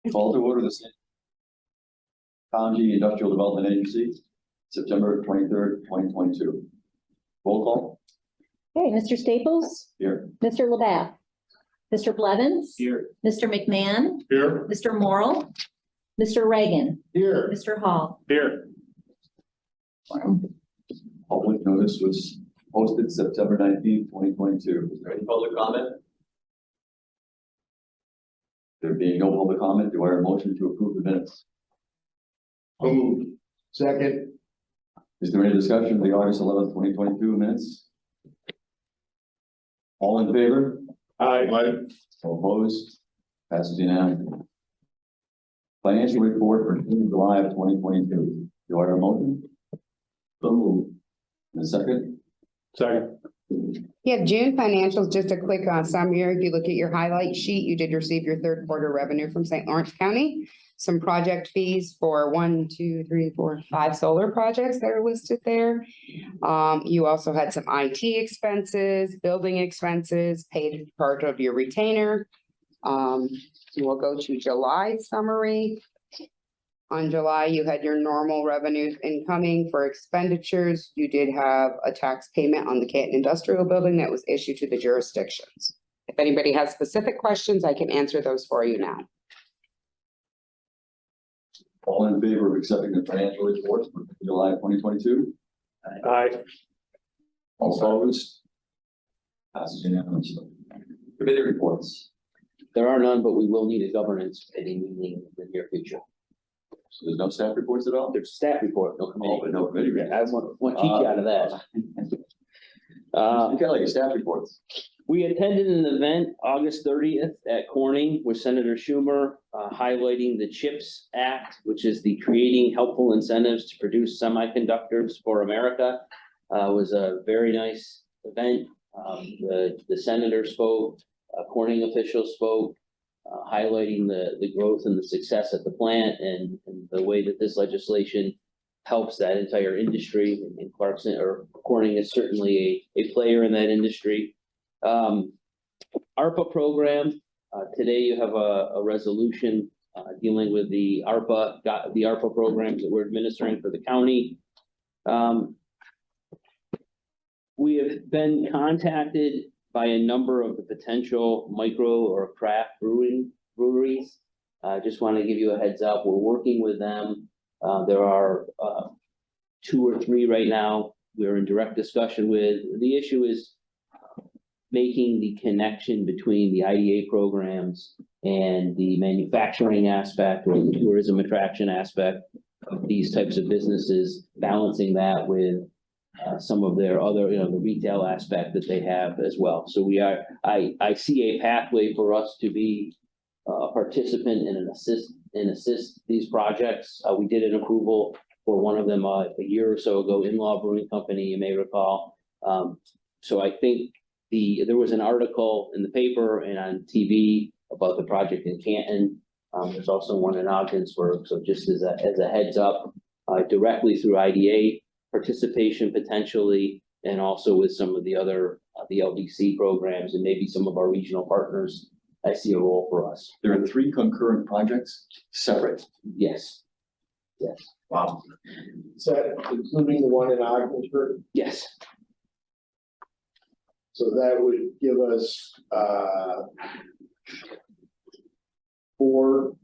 Call to order the County Industrial Development Agency, September 23rd, 2022. Roll call. Okay, Mr. Staples, Here. Mr. Labatt, Mr. Blevins, Here. Mr. McMahon, Here. Mr. Morrill, Mr. Reagan, Here. Mr. Hall. Here. Public notice was posted September 19th, 2022. Is there any public comment? There being no public comment, do I hear a motion to approve the minutes? Moved. Second. Is there any discussion of the August 11th, 2022 minutes? All in favor? Aye. All opposed? Passes unanimously. Financial report for June, July of 2022. Do I hear a motion? So moved. And a second? Second. Yeah, June financials, just a quick summary. If you look at your highlight sheet, you did receive your third quarter revenue from St. Lawrence County. Some project fees for 1, 2, 3, 4, 5 solar projects that are listed there. You also had some IT expenses, building expenses, paid part of your retainer. We'll go to July summary. On July, you had your normal revenues incoming for expenditures. You did have a tax payment on the Canton Industrial Building that was issued to the jurisdictions. If anybody has specific questions, I can answer those for you now. All in favor of accepting the financial reports for July 2022? Aye. All opposed? Passes unanimously. Committee reports. There are none, but we will need a governance committee meeting in the near future. So there's no staff reports at all? There's a staff report, no Oh, committee. but no committee I reports. want to keep you out of that. You kind of like your staff reports. We attended an event August 30th at Corning with Senator Schumer, highlighting the CHIPS Act, which is the Creating Helpful Incentives to Produce Semiconductors for America. It was a very nice event. The senator spoke, Corning officials spoke, highlighting the growth and the success at the plant and the way that this legislation helps that entire industry. And Clarkson or Corning is certainly a player in that industry. ARPA program, today you have a resolution dealing with the ARPA programs that we're administering for the county. We have been contacted by a number of the potential micro or craft breweries. I just want to give you a heads up. We're working with them. There are 2 or 3 right now we're in direct discussion with. The issue is making the connection between the IDA programs and the manufacturing aspect or the tourism attraction aspect of these types of businesses, balancing that with some of their other, the retail aspect that they have as well. So I see a pathway for us to be a participant and assist these projects. We did an approval for one of them a year or so ago, In-Law Brewing Company, you may recall. So I think there was an article in the paper and on TV about the project in Canton. There's also one in Ogdensburg. So just as a heads up, directly through IDA participation potentially, and also with some of the other the LDC programs and maybe some of our regional partners, I see a role for us. There are 3 concurrent projects, separate. Yes. Yes. Wow. Is that including the one in Ogdensburg? Yes. So that would give us, 4,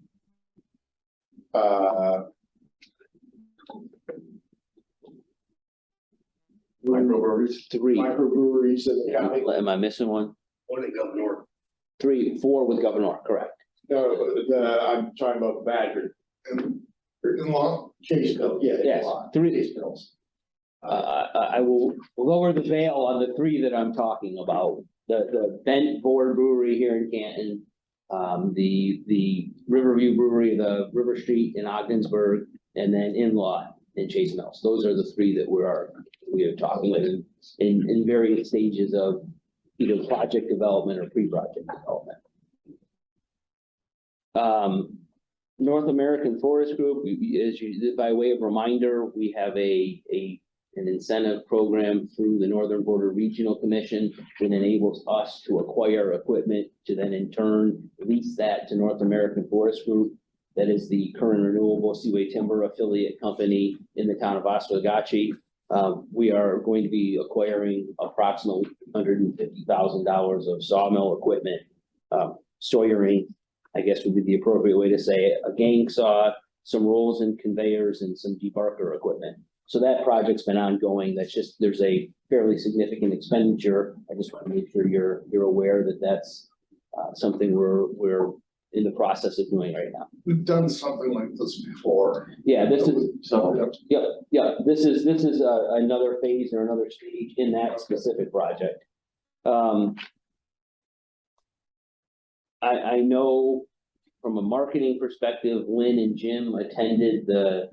Microbreweries. 3. microbreweries in the county. Am I missing one? One in Governor. 3, 4 with Governor, correct. No, I'm talking about Badger. In-law? Chaseville, yeah. Yes, In-law. 3. Chasevilles. I will lower the veil on the 3 that I'm talking about. The Bent Board Brewery here in Canton, the Riverview Brewery, the River Street in Ogdensburg, and then In-Law in Chase Mills. Those are the 3 that we are talking with in various stages of either project development or pre-project development. North American Forest Group, by way of reminder, we have an incentive program through the Northern Border Regional Commission that enables us to acquire equipment to then in turn lease that to North American Forest Group that is the current renewable Seaway Timber affiliate company in the town of Oswegatchie. We are going to be acquiring approximately $150,000 of sawmill equipment, sawyering, I guess would be the appropriate way to say it, a gang saw, some rolls and conveyors, and some debarker equipment. So that project's been ongoing. There's a fairly significant expenditure. I just want to make sure you're aware that that's something we're in the process of doing right now. We've done something like this before. Yeah, this is, So, yeah, this is another phase or another stage in that specific project. I know from a marketing perspective, Lynn and Jim attended the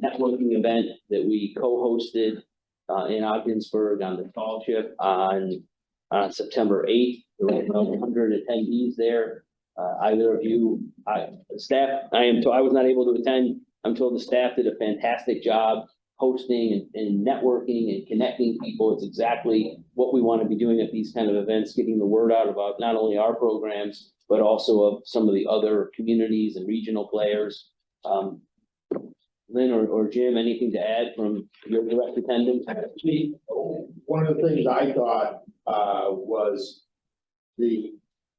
networking event that we co-hosted in Ogdensburg on the Tall Ship on September 8th. There were around 100 attendees there. Either of you, staff, I was not able to attend. I'm told the staff did a fantastic job hosting and networking and connecting people. It's exactly what we want to be doing at these kind of events, getting the word out about not only our programs, but also of some of the other communities and regional players. Lynn or Jim, anything to add from your direct attendance? One of the things I thought was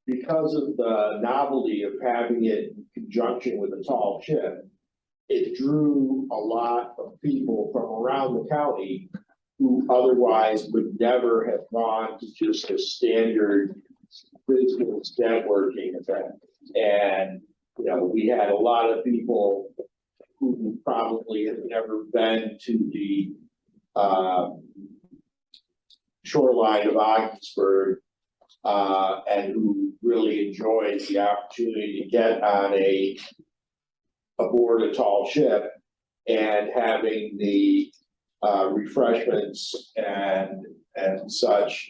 because of the novelty of having it in conjunction with a tall ship, it drew a lot of people from around the county who otherwise would never have gone to just a standard business networking event. And, you know, we had a lot of people who probably have never been to the shoreline of Ogdensburg and who really enjoyed the opportunity to get on aboard a tall ship and having the refreshments and such,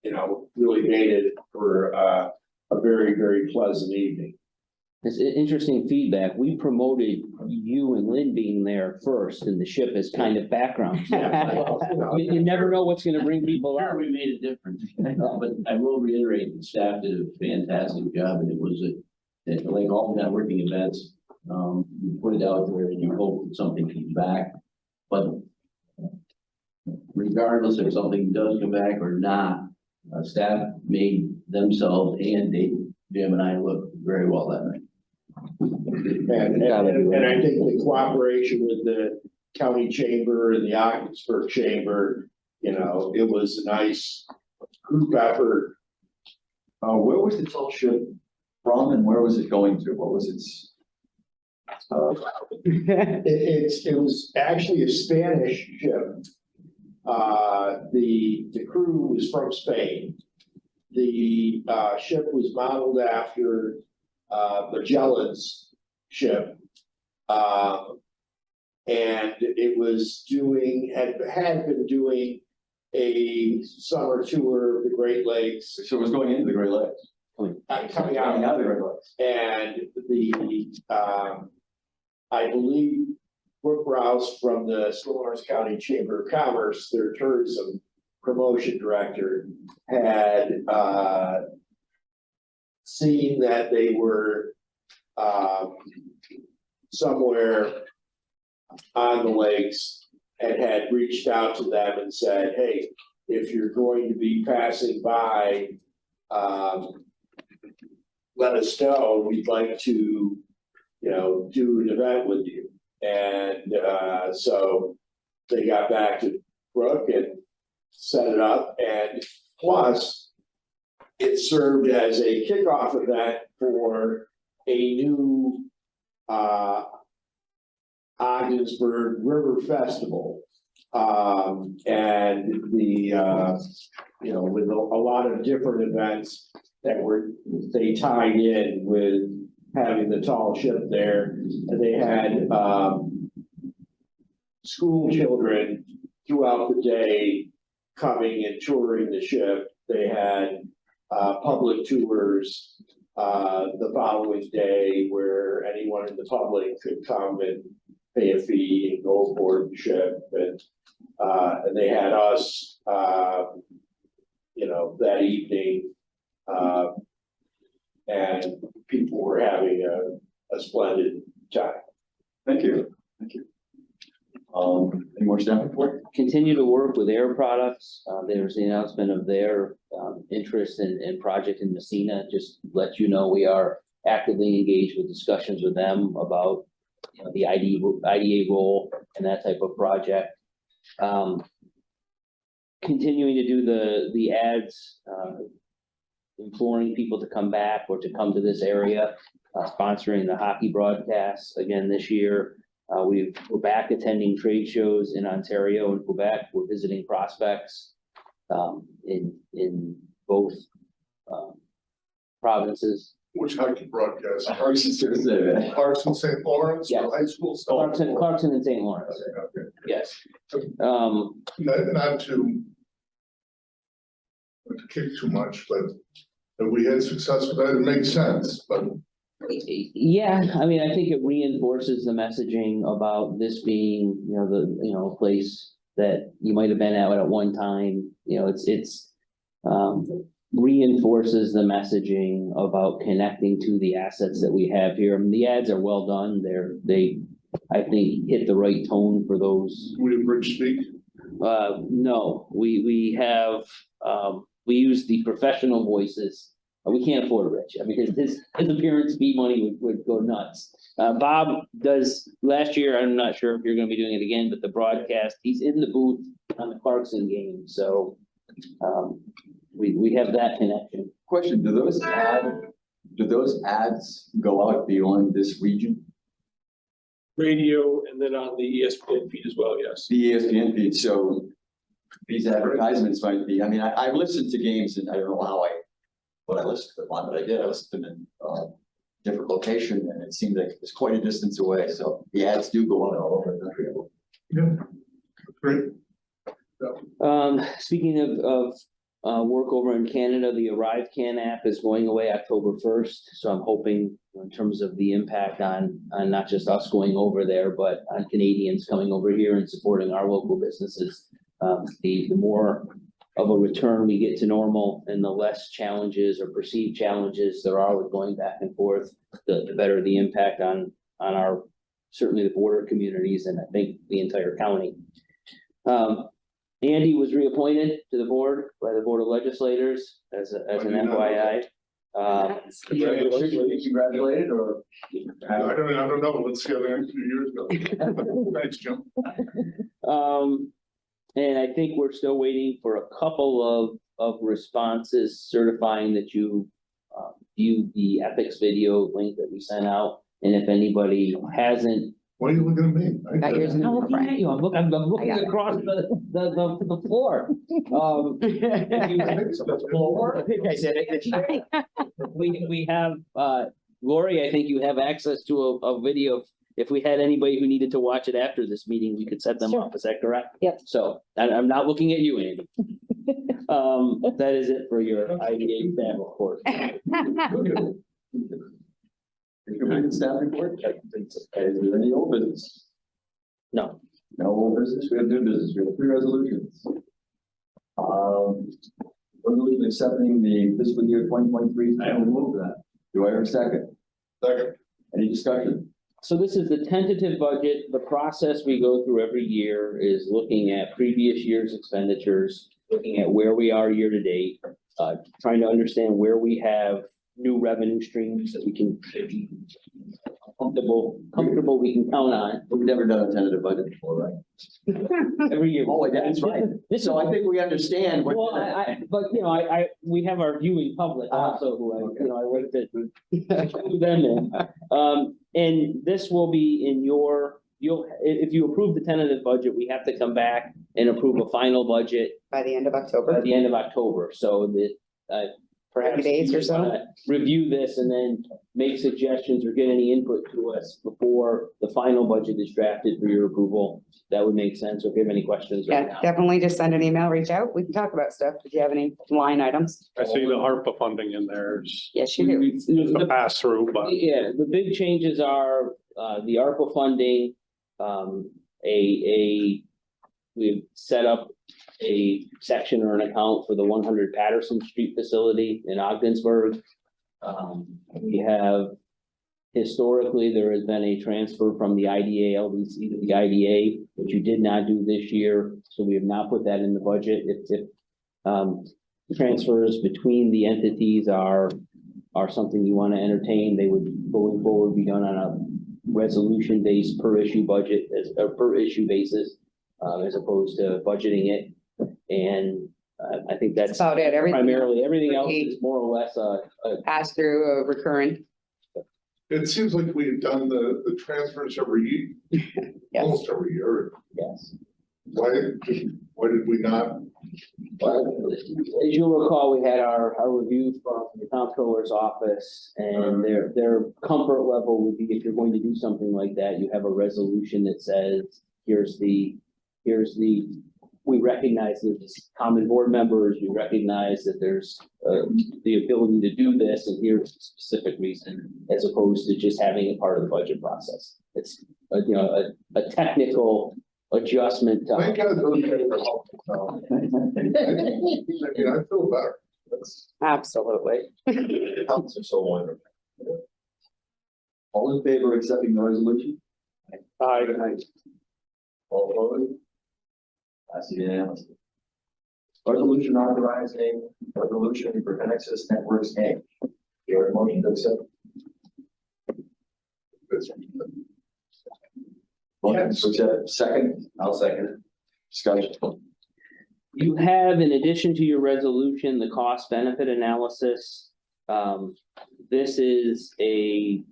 you know, really made it for a very, very pleasant evening. It's interesting feedback. We promoted you and Lynn being there first and the ship as kind of background. You never know what's gonna bring people out. Sure, we made a difference, but I will reiterate, the staff did a fantastic job, and it was like all networking events, you put it out there and you hope that something comes back. But regardless if something does come back or not, staff made themselves and Jim and I look very well that night. And I think the cooperation with the county chamber and the Ogdensburg chamber, you know, it was a nice group effort. where was the tall ship from and where was it going to? What was its? It was actually a Spanish ship. The crew was from Spain. The ship was modeled after Magellan's ship. And it was had been doing a summer tour of the Great Lakes. So it was going into the Great Lakes. Coming out. of the Great Lakes. And I believe Brooke Rouse from the St. Lawrence County Chamber of Commerce, their tourism promotion director, had seen that they were somewhere on the lakes and had reached out to them and said, hey, if you're going to be passing by, let us know. We'd like to, you know, do an event with you. And so they got back to Brooke and set it up. And plus, it served as a kickoff event for a new Ogdensburg River Festival. And you know, with a lot of different events that they tied in with having the tall ship there. And they had school children throughout the day coming and touring the ship. They had public tours the following day where anyone in the public could come and pay a fee and go aboard the ship. And they had us, you know, that evening and people were having a splendid time. Thank you, thank you. Any more staff report? Continue to work with Air Products. There's the announcement of their interest in project in Messina. Just let you know, we are actively engaged with discussions with them about, you know, the IDA role and that type of project. Continuing to do the ads, imploring people to come back or to come to this area, sponsoring the hockey broadcasts again this year. We're back attending trade shows in Ontario and Quebec. We're visiting prospects in both provinces. Which hockey broadcast? I was just gonna say that. Parks in St. Lawrence, Yeah. or high school stuff? Clarkson and St. Lawrence, Okay, yes. not to kick too much, but if we had success with that, it makes sense, but Yeah, I mean, I think it reinforces the messaging about this being, you know, a place that you might have been at one time. You know, it's reinforces the messaging about connecting to the assets that we have here. I mean, the ads are well done. They, I think, hit the right tone for those. we bridge speak. No, we have, we use the professional voices. We can't afford Rich. I mean, his appearance fee money would go nuts. Bob does, last year, I'm not sure if you're gonna be doing it again, but the broadcast, he's in the booth on the Clarkson game, so. We have that connection. Question, do those ads go out beyond this region? Radio and then on the ESPN feed as well, yes. The ESPN feed, so these advertisements might be, I mean, I listened to games and I don't know how what I listened to them on, but I did, I listened to them in different location and it seemed like it was quite a distance away, so the ads do go out all over the country. Yeah, great. Speaking of work over in Canada, the Arrive Can app is going away October 1st. So I'm hoping in terms of the impact on not just us going over there, but on Canadians coming over here and supporting our local businesses. The more of a return we get to normal and the less challenges or perceived challenges there are with going back and forth, the better the impact on our, certainly the border communities and I think the entire county. Andy was reappointed to the board by the Board of Legislators as an FYI. Should we be congratulated or? I don't know, let's see how the next few years go. Thanks, Jim. And I think we're still waiting for a couple of responses certifying that you viewed the ethics video link that we sent out. And if anybody hasn't. Why are you looking at me? I- Got yours in I'm looking at you, I'm looking I got it. across the floor. Floor? I think I said it. We have, Lori, I think you have access to a video. If we had anybody who needed to watch it after this meeting, we could set them Sure. up, is that correct? Yep. So, I'm not looking at you, Andy. That is it for your IDA staff report. If you read the staff report, is there any old business? No. No old business, we have new business, we have 3 resolutions. Resolution accepting the fiscal year 2023. I will move that. Do I hear a second? Second. Any discussion? So this is the tentative budget. The process we go through every year is looking at previous year's expenditures, looking at where we are year to date, trying to understand where we have new revenue streams that we can comfortable we can count on We've never done a tentative budget before, right? every year. Oh, that's right. This is, So I think we understand what. well, but you know, we have our viewing public also who I like to include them in. And this will be in if you approve the tentative budget, we have to come back and approve a final budget By the end of by October. the end of October, so that, perhaps. 30 days or so? you wanna Review this and then make suggestions or get any input to us before the final budget is drafted for your approval. That would make sense, or if you have any questions right Yeah, now. definitely just send an email, reach out. We can talk about stuff. If you have any line items. I see the ARPA funding in there, it's Yes, you do. a pass through, but Yeah, the big changes are, the ARPA funding, we've set up a section or an account for the 100 Patterson Street facility in Ogdensburg. We have, historically, there has been a transfer from the IDA LDC to the IDA, which you did not do this year, so we have not put that in the budget. If transfers between the entities are something you want to entertain, they would going forward be done on a resolution-based per issue budget as a per issue basis, as opposed to budgeting it. And I think that's That's about it. Everything primarily, everything else is more or less a pass through a recurrent. It seems like we've done the transfers every year, almost every year. yes. Why did we not? As you'll recall, we had our review from the comptroller's office, and their comfort level would be if you're going to do something like that, you have a resolution that says, we recognize that as common board members, we recognize that there's the ability to do this, and here's the specific reason, as opposed to just having it part of the budget process. It's a technical adjustment to. Thank God those guys are helping. I mean, I feel better. That's, Absolutely. Helps are so wonderful. All in favor of accepting the resolution? Aye. All opposed? That's unanimous. Resolution authorizing resolution for Connexus Networks Inc. Your motion to accept. that's. Motion to accept, second, I'll second it. Discussion. You have, in addition to your resolution, the cost benefit analysis. This is a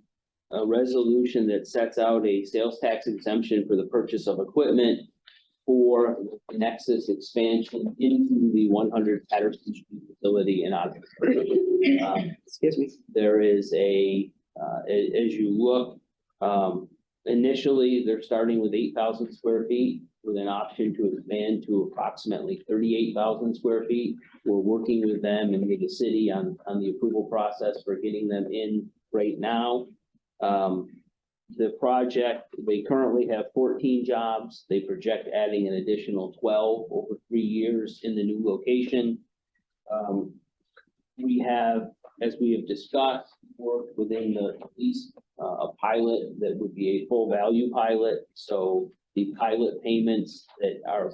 resolution that sets out a sales tax exemption for the purchase of equipment for Nexus expansion into the 100 Patterson Street facility in Ogdensburg. Excuse me. There is as you look, initially, they're starting with 8,000 square feet with an option to expand to approximately 38,000 square feet. We're working with them and with the city on the approval process for getting them in right now. The project, they currently have 14 jobs. They project adding an additional 12 over 3 years in the new location. We have, as we have discussed, worked within the lease, a pilot that would be a full value pilot. So the pilot payments that are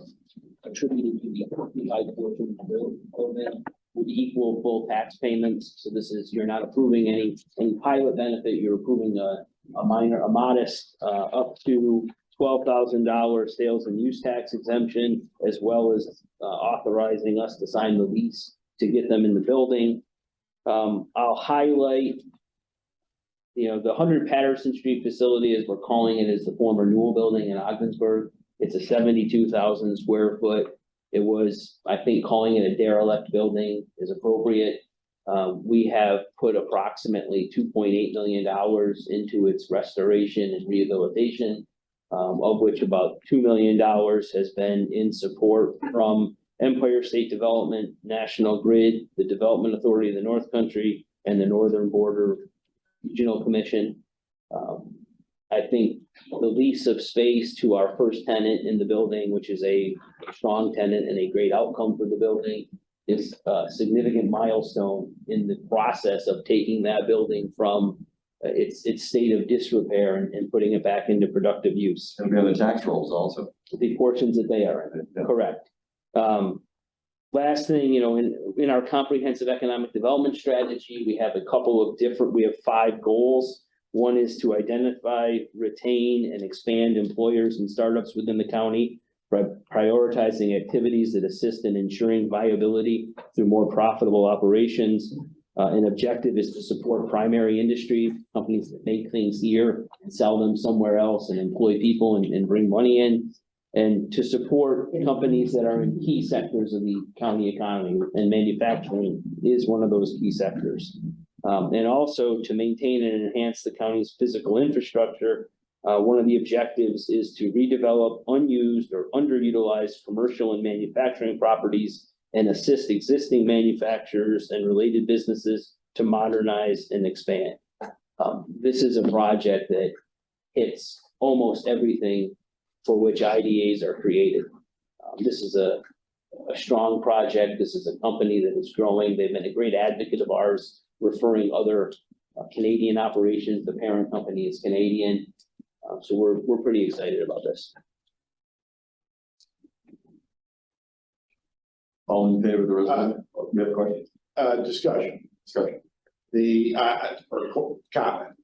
attributed to the occupied portion of the building would equal full tax payments. So this is, you're not approving any pilot benefit, you're approving a modest, up to $12,000 sales and use tax exemption, as well as authorizing us to sign the lease to get them in the building. I'll highlight, the 100 Patterson Street facility, as we're calling it, is the former Newell building in Ogdensburg. It's a 72,000 square foot. It was, I think, calling it a derelict building is appropriate. We have put approximately $2.8 million into its restoration and rehabilitation, of which about $2 million has been in support from Empire State Development, National Grid, the Development Authority of the North Country, and the Northern Border Regional Commission. I think the lease of space to our first tenant in the building, which is a strong tenant and a great outcome for the building, is a significant milestone in the process of taking that building from its state of disrepair and putting it back into productive use. And we have the tax rolls also. The portions that they are in, correct. Last thing, in our comprehensive economic development strategy, we have we have 5 goals. One is to identify, retain, and expand employers and startups within the county, by prioritizing activities that assist in ensuring viability through more profitable operations. An objective is to support primary industry, companies that make things here and sell them somewhere else and employ people and bring money in. And to support companies that are in key sectors of the county economy, and manufacturing is one of those key sectors. And also to maintain and enhance the county's physical infrastructure. One of the objectives is to redevelop unused or underutilized commercial and manufacturing properties and assist existing manufacturers and related businesses to modernize and expand. This is a project that hits almost everything for which IDAs are created. This is a strong project. This is a company that is growing. They've been a great advocate of ours, referring other Canadian operations. The parent company is Canadian. So we're pretty excited about this. All in favor of the resolution? You have a question? Discussion. Discussion. Or comment.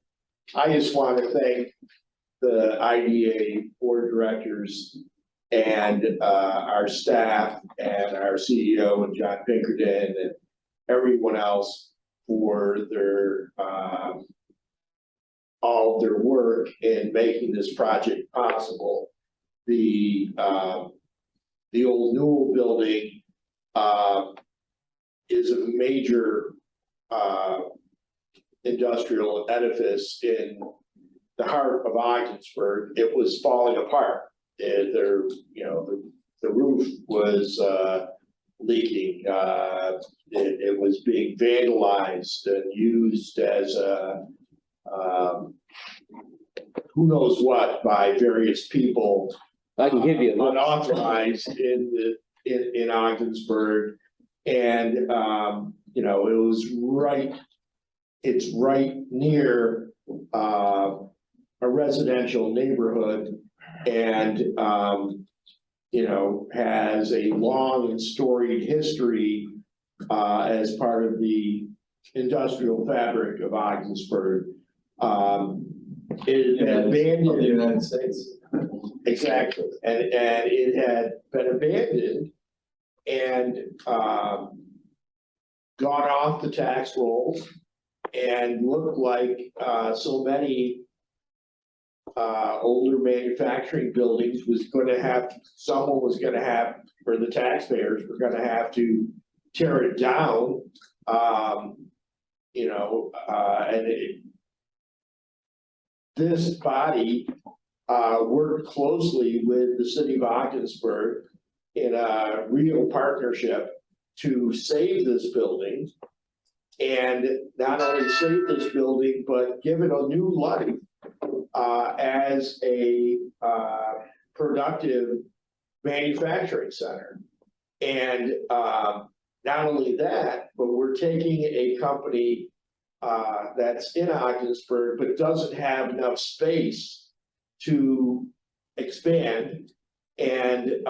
I just want to thank the IDA board of directors and our staff and our CEO and John Pinkerton and everyone else for their all of their work in making this project possible. The old Newell building is a major industrial edifice in the heart of Ogdensburg. It was falling apart. The roof was leaking. It was being vandalized and used as a who knows what by various people. I can give you a look. Unauthorized in Ogdensburg. And it was it's right near a residential neighborhood and has a long and storied history as part of the industrial fabric of Ogdensburg. It had been abandoned. Of the United States. Exactly, and it had been abandoned and gone off the tax rolls and looked like so many older manufacturing buildings someone was gonna have, or the taxpayers were gonna have to tear it down. This body worked closely with the city of Ogdensburg in a real partnership to save this building. And not only save this building, but give it a new life as a productive manufacturing center. And not only that, but we're taking a company that's in Ogdensburg, but doesn't have enough space to expand. And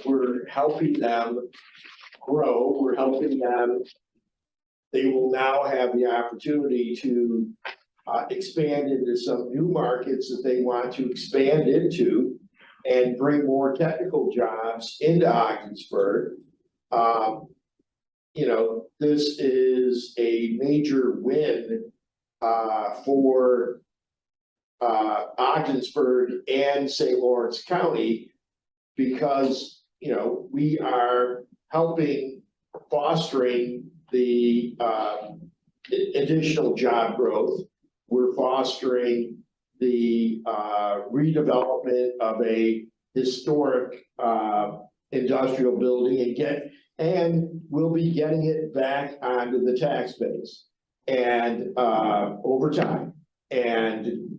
we're helping them grow. We're helping them. They will now have the opportunity to expand into some new markets that they want to expand into and bring more technical jobs into Ogdensburg. This is a major win for Ogdensburg and St. Lawrence County because, we are helping fostering the additional job growth. We're fostering the redevelopment of a historic industrial building and we'll be getting it back onto the tax base and over time. And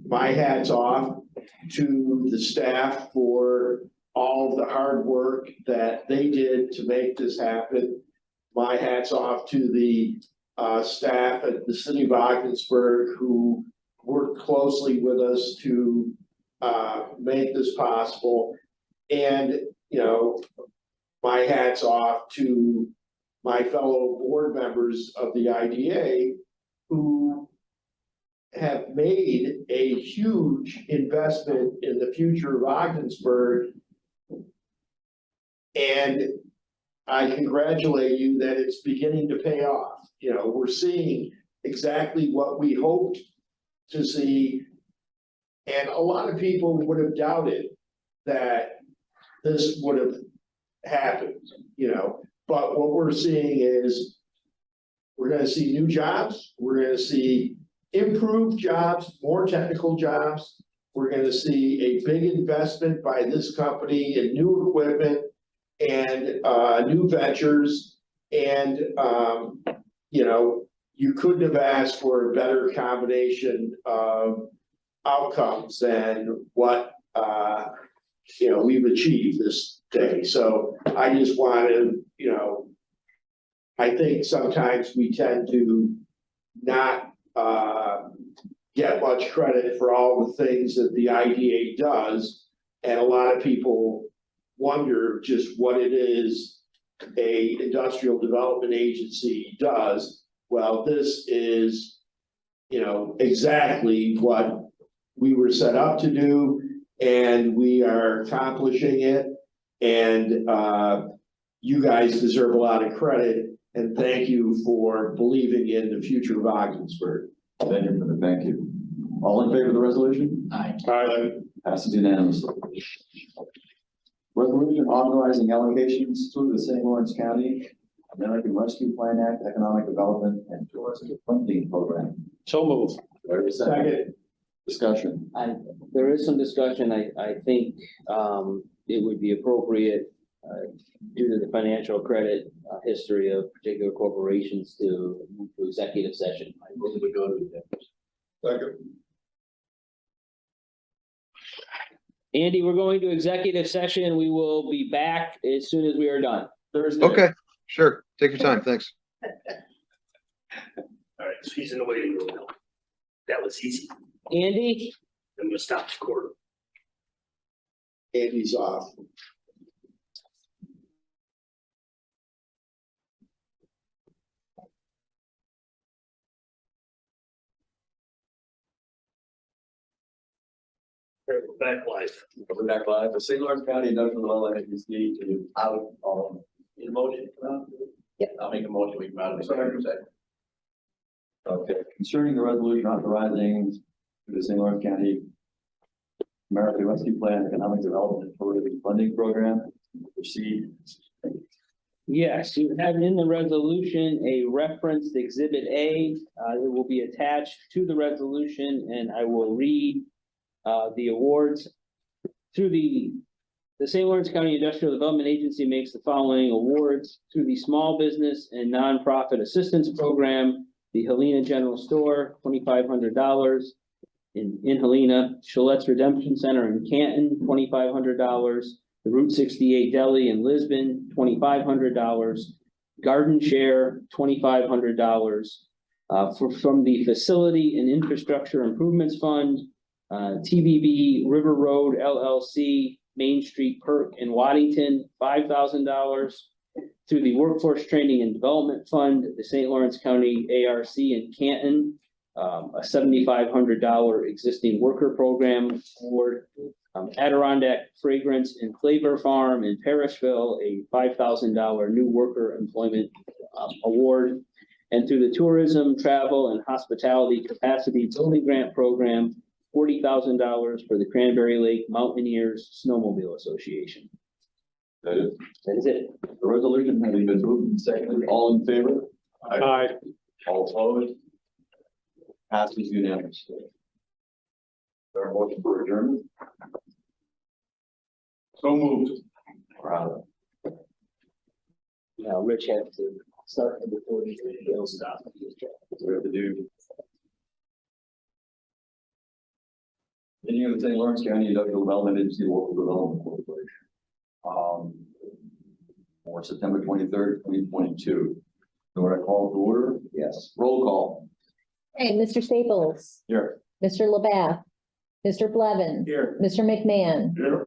my hat's off to the staff for all the hard work that they did to make this happen. My hat's off to the staff at the city of Ogdensburg who worked closely with us to make this possible. And, my hat's off to my fellow board members of the IDA who have made a huge investment in the future of Ogdensburg. And I congratulate you that it's beginning to pay off. We're seeing exactly what we hoped to see. And a lot of people would have doubted that this would have happened, but what we're seeing is we're going to see new jobs. We're going to see improved jobs, more technical jobs. We're going to see a big investment by this company in new equipment and new ventures. And, you couldn't have asked for a better combination of outcomes than what, we've achieved this day. So I just want to, I think sometimes we tend to not, get much credit for all the things that the IDA does. And a lot of people wonder just what it is a industrial development agency does. Well, this is, you know, exactly what we were set up to do, and we are accomplishing it. And you guys deserve a lot of credit, and thank you for believing in the future of Ogdensburg. Thank you for the thank you. All in favor of the resolution? Aye. Passes unanimously. Resolution authorizing allocations to the St. Lawrence County American Rescue Plan Act Economic Development and Tourism Funding Program. So moved. Wait a second. Discussion. There is some discussion. I think, it would be appropriate, due to the financial credit, history of particular corporations to move to executive session. I move we go to executive. Second. Andy, we're going to executive session. We will be back as soon as we are done. Thursday. Okay, sure. Take your time. Thanks. All right, so he's in the waiting room now. That was easy. Andy? I'm gonna stop the recording. Andy's off. All right, we're back live. We're back live. The St. Lawrence County Industrial Development Agency is out of. Need a motion? Yep. I'll make a motion, we come out of executive session. Okay, concerning the resolution authorizing the St. Lawrence County American Rescue Plan Economic Development and Tourism Funding Program, proceed. Yes, you have in the resolution a referenced exhibit A. It will be attached to the resolution, and I will read the awards. Through the St. Lawrence County Industrial Development Agency makes the following awards through the Small Business and Nonprofit Assistance Program, the Helena General Store, $2,500 in Helena, Chalette's Redemption Center in Canton, $2,500, the Route 68 Deli in Lisbon, $2,500, Garden Share, $2,500, from the Facility and Infrastructure Improvements Fund, TBB River Road LLC, Main Street Perk in Waddington, $5,000. Through the Workforce Training and Development Fund, the St. Lawrence County ARC in Canton, a $7,500 existing worker program award. Adirondack Fragrance and Flavor Farm in Parrishville, a $5,000 new worker employment award. And through the Tourism, Travel, and Hospitality Capacity Building Grant Program, $40,000 for the Cranberry Lake Mountaineers Snowmobile Association. That is, That is it. the resolution having been moved and seconded, all in favor? Aye. All opposed? Passes unanimously. There are motion for adjournment? So moved. Proud. Now, Rich had to start the recording. He'll stop. We have to do. Continuing with St. Lawrence County Industrial Development Agency Local Development Corporation. For September 23rd, 2022. So what I call to order? Yes. Roll call. Hey, Mr. Staples, Here. Mr. LaBath, Mr. Blevins, Here. Mr. McMahon, Here.